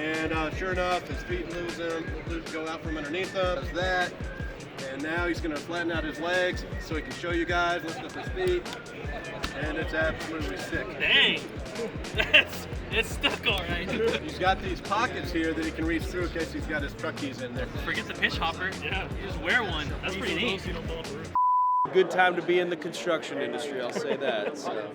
And sure enough, his feet go out from underneath him. Does that. And now he's going to flatten out his legs so he can show you guys, lift up his feet. And it's absolutely sick. Dang! It's stuck all right. He's got these pockets here that he can reach through in case he's got his truck keys in there. Forget the pitch hopper. Yeah, you just wear one. That's pretty neat. Good time to be in the construction industry, I'll say that. So.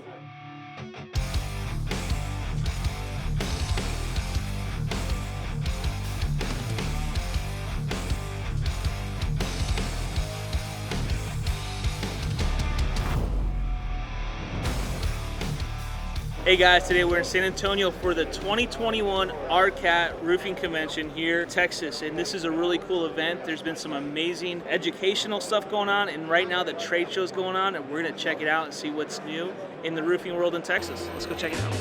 Hey guys, today we're in San Antonio for the 2021 RCAT Roofing Convention here in Texas, and this is a really cool event. There's been some amazing educational stuff going on, and right now the trade show is going on, and we're gonna check it out and see what's new in the roofing world in Texas. Let's go check it out.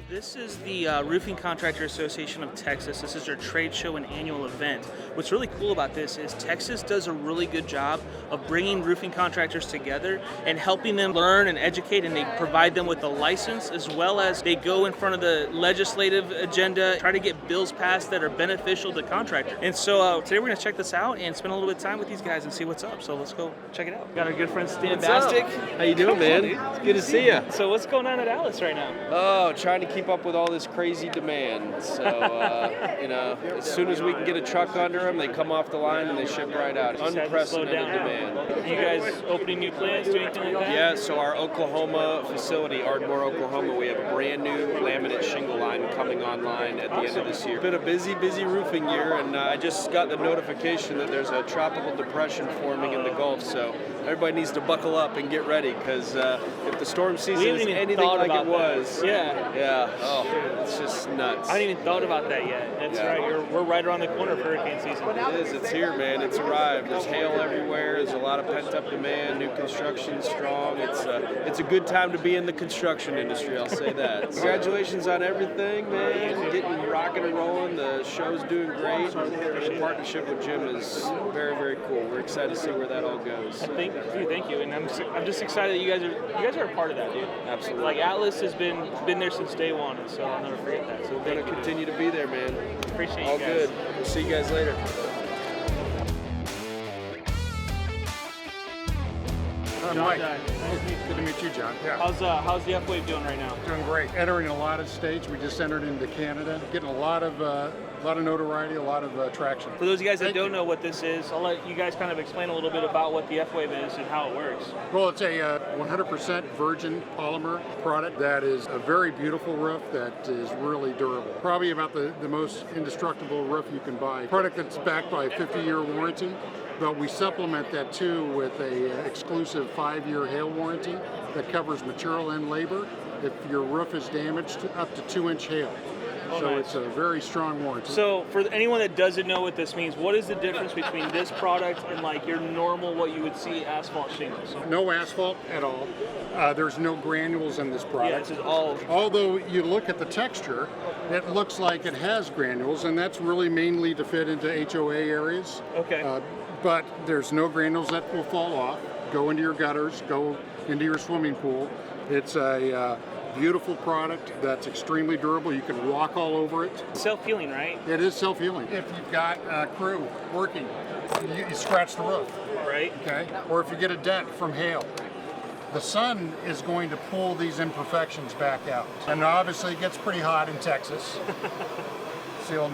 This is the Roofing Contractor Association of Texas. This is their trade show and annual event. What's really cool about this is Texas does a really good job of bringing roofing contractors together and helping them learn and educate, and they provide them with a license, as well as they go in front of the legislative agenda, try to get bills passed that are beneficial to contractors. And so today we're gonna check this out and spend a little bit of time with these guys and see what's up. So let's go check it out. Got our good friend Stan Bastic. How you doing, man? It's good to see you. So what's going on at Alice right now? Oh, trying to keep up with all this crazy demand. So, you know, as soon as we can get a truck under them, they come off the line and they ship right out. Unprecedented demand. You guys opening new plants, doing anything like that? Yeah, so our Oklahoma facility, Ardmore, Oklahoma, we have a brand new laminate shingle line coming online at the end of this year. Been a busy roofing year, and I just got the notification that there's a tropical depression forming in the Gulf, so everybody needs to buckle up and get ready, because if the storm season is anything like it was, oh, it's just nuts. I hadn't even thought about that yet. That's right. We're right around the corner of hurricane season. It is. It's here, man. It's arrived. There's hail everywhere. There's a lot of pent-up demand. New construction's strong. It's a good time to be in the construction industry, I'll say that. Congratulations on everything, man. Getting rocking and rolling. The show's doing great. The partnership with Jim is very cool. We're excited to see where that all goes. Thank you. And I'm just excited that you guys are a part of that, dude. Absolutely. Like Atlas has been there since day one, and so I'll never forget that. So we're gonna continue to be there, man. Appreciate all you guys. Good. We'll see you guys later. Mike. Good to meet you, John. Yeah. How's the FWAVE doing right now? Doing great. Entering a lot of states. We just entered into Canada. Getting a lot of notoriety, a lot of traction. For those of you guys that don't know what this is, I'll let you guys kind of explain a little bit about what the FWAVE is and how it works. Well, it's a 100% virgin polymer product that is a very beautiful roof that is really durable. Probably about the most indestructible roof you can buy. Product that's backed by a 50-year warranty. But we supplement that too with a exclusive 5-year hail warranty that covers material and labor if your roof is damaged up to 2-inch hail. So it's a very strong warranty. So for anyone that doesn't know what this means, what is the difference between this product and like your normal, what you would see asphalt shingles? No asphalt at all. There's no granules in this product. Yeah, this is all. Although you look at the texture, it looks like it has granules, and that's really mainly to fit into HOA areas. Okay. But there's no granules that will fall off, go into your gutters, go into your swimming pool. It's a beautiful product that's extremely durable. You can walk all over it. Self-healing, right? It is self-healing. If you've got a crew working, you scratch the roof. Right. Okay. Or if you get a dent from hail, the sun is going to pull these imperfections back out. And obviously it gets pretty hot in Texas. A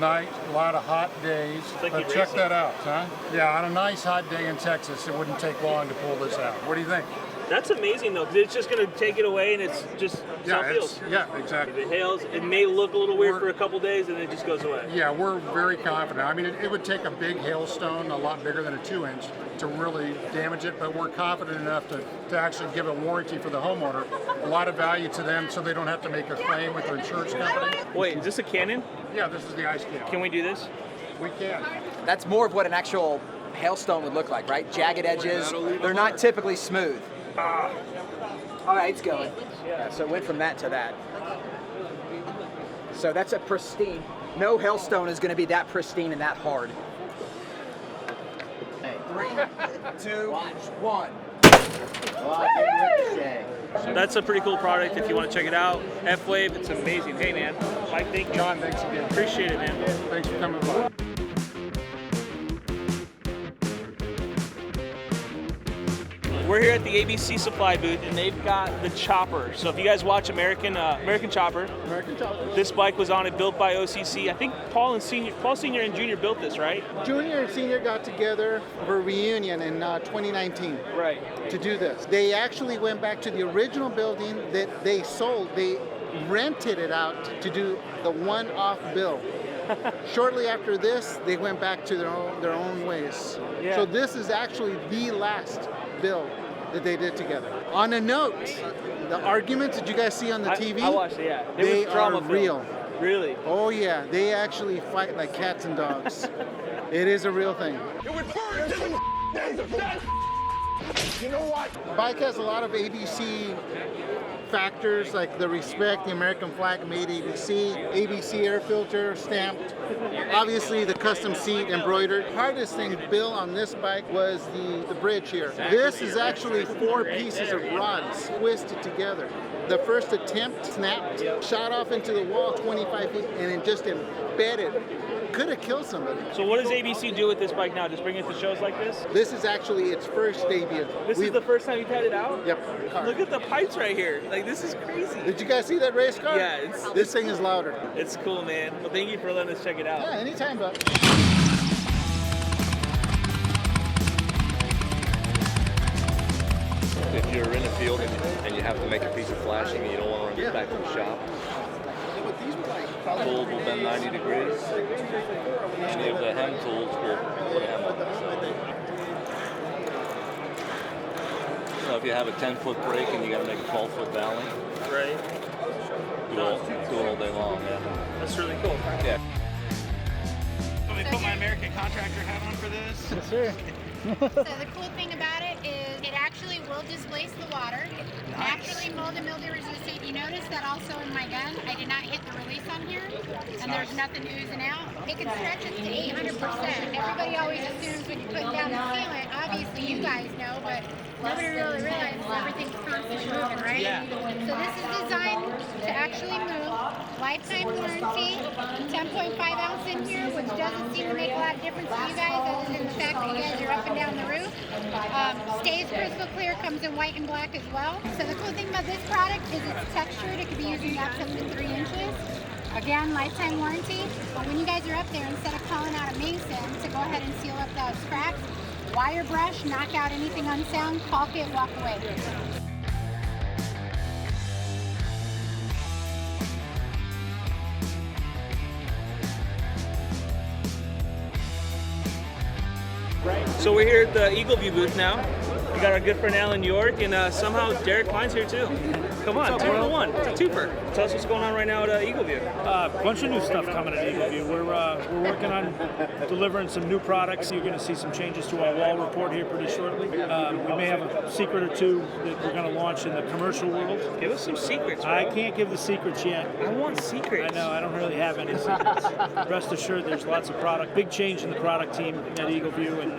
lot of hot days, like but check that out, huh? Yeah, on a nice hot day in Texas, it wouldn't take long to pull this out. What do you think? That's amazing though, because it's just going to take it away and it's just self-heals. Yeah, exactly. If it hails, it may look a little weird for a couple days and then it just goes away. Yeah, we're very confident. I mean, it would take a big hailstone, a lot bigger than a 2-inch, to really damage it, but we're confident enough to actually give a warranty for the homeowner, a lot of value to them so they don't have to make a claim with their insurance company. Wait, is this a cannon? Yeah, this is the ice cannon. Can we do this? We can. That's more of what an actual hailstone would look like, right? Jagged edges. They're not typically smooth. All right, it's going. Yeah, so it went from that to that. So that's a pristine. No hailstone is going to be that pristine and that hard. 3, 2, 1. That's a pretty cool product if you want to check it out. FWAVE, it's amazing. Hey man, Mike, thank you. John, thanks again. Appreciate it, man. Thanks for coming by. We're here at the ABC Supply booth, and they've got the Chopper. So if you guys watch American Chopper, this bike was on it, built by OCC. I think Paul Senior and Junior built this, right? Junior and Senior got together for a reunion in 2019 Right. to do this. They actually went back to the original building that they sold. They rented it out to do the one-off bill. Shortly after this, they went back to their own ways. Yeah. So this is actually the last bill that they did together. On a note, the arguments that you guys see on the TV, I watched it, yeah. they was drama are film. real. Really? Oh yeah, they actually fight like cats and dogs. It is a real thing. You know what? Bike has a lot of ABC factors like the respect, the American flag made ABC air filter stamped. Obviously the custom seat embroidered. Hardest thing built on this bike was the bridge here. This is actually 4 pieces of rods twisted together. The first attempt snapped, shot off into the wall 25 feet, and it just embedded. Could have killed somebody. So what does ABC do with this bike now? Just bring it to shows like this? This is actually its first debut. This is the first time you've had it out? Yep. Car. Look at the pipes right here. Like, this is crazy. Did you guys see that race car? Yeah, this thing is louder. It's cool, man. Well, thank you for letting us check it out. Yeah, anytime, bud. If you're in a field and you have to make a piece of flashing and you don't want to run it back to the shop, tools will bend 90 degrees. Any of the hem tools will put a hem on them. So if you have a 10-foot break and you got to make a 12-foot valley, Right. do it all day long. Yeah. That's really cool. Yeah. Let me put my American Contractor hat on for this. Yes, sir. So the cool thing about it is it actually will displace the water. Naturally mold and mildew resistant. You notice that also in my gun, I did not hit the release on here, and there's nothing oozing out. It can stretch it to 800%. Everybody always assumes when you put down the sealant, obviously you guys know, but nobody really realizes everything's constantly moving, right? Yeah. So this is designed to actually move. Lifetime warranty, 10.5 ounce in here, which doesn't seem to make a lot of difference to you guys other than the fact that you guys are up and down the roof. Stays crystal clear, comes in white and black as well. So the cool thing about this product is it's textured. It could be used in depths up to 3 inches. Again, lifetime warranty. But when you guys are up there, instead of calling out a mason to go ahead and seal up those cracks, wire brush, knock out anything unsound, caulk it, walk away. So we're here at the Eagle View booth now. We got our good friend Alan York, and somehow Derek Klein's here too. Come on, 2 for 1. It's a twofer. Tell us what's going on right now at Eagle View. Bunch of new stuff coming at Eagle View. We're working on delivering some new products. You're going to see some changes to our wall report here pretty shortly. We may have a secret or two that we're going to launch in the commercial world. Give us some secrets, bro. I can't give the secrets yet. I want secrets. I know, I don't really have any secrets. Rest assured, there's lots of product. Big change in the product team at Eagle View and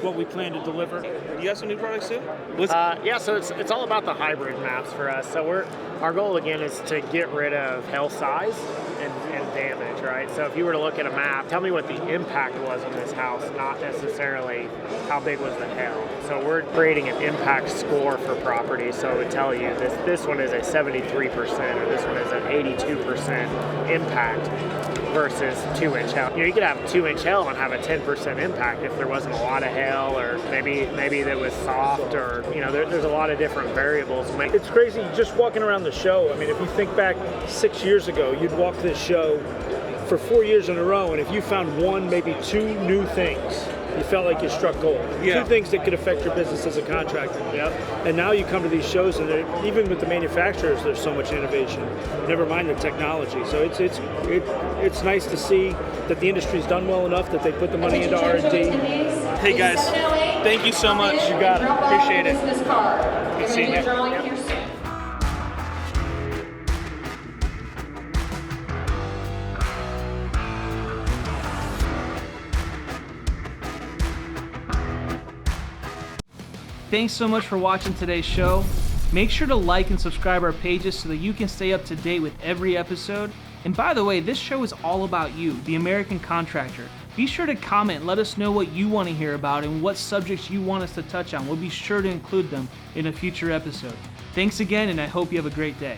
what we plan to deliver. You got some new products too? Yeah, so it's all about the hybrid maps for us. So our goal again is to get rid of hail size and damage, right? So if you were to look at a map, tell me what the impact was on this house, not necessarily how big was the hail. So we're creating an impact score for property. So it would tell you this one is a 73% or this one is an 82% impact versus 2-inch hail. You could have 2-inch hail and have a 10% impact if there wasn't a lot of hail, or maybe that was soft, or there's a lot of different variables. It's crazy just walking around the show. I mean, if you think back 6 years ago, you'd walk this show for 4 years in a row, and if you found 1, maybe 2 new things, you felt like you struck gold. Yeah. 2 things that could affect your business as a contractor. Yep. And now you come to these shows, and even with the manufacturers, there's so much innovation. Never mind the technology. So it's nice to see that the industry's done well enough that they put the money into R&D. Hey guys, thank you so much. You got it. Appreciate it. Good seeing you. Thanks so much for watching today's show. Make sure to like and subscribe our pages so that you can stay up to date with every episode. And by the way, this show is all about you, the American contractor. Be sure to comment, let us know what you want to hear about and what subjects you want us to touch on. We'll be sure to include them in a future episode. Thanks again, and I hope you have a great day.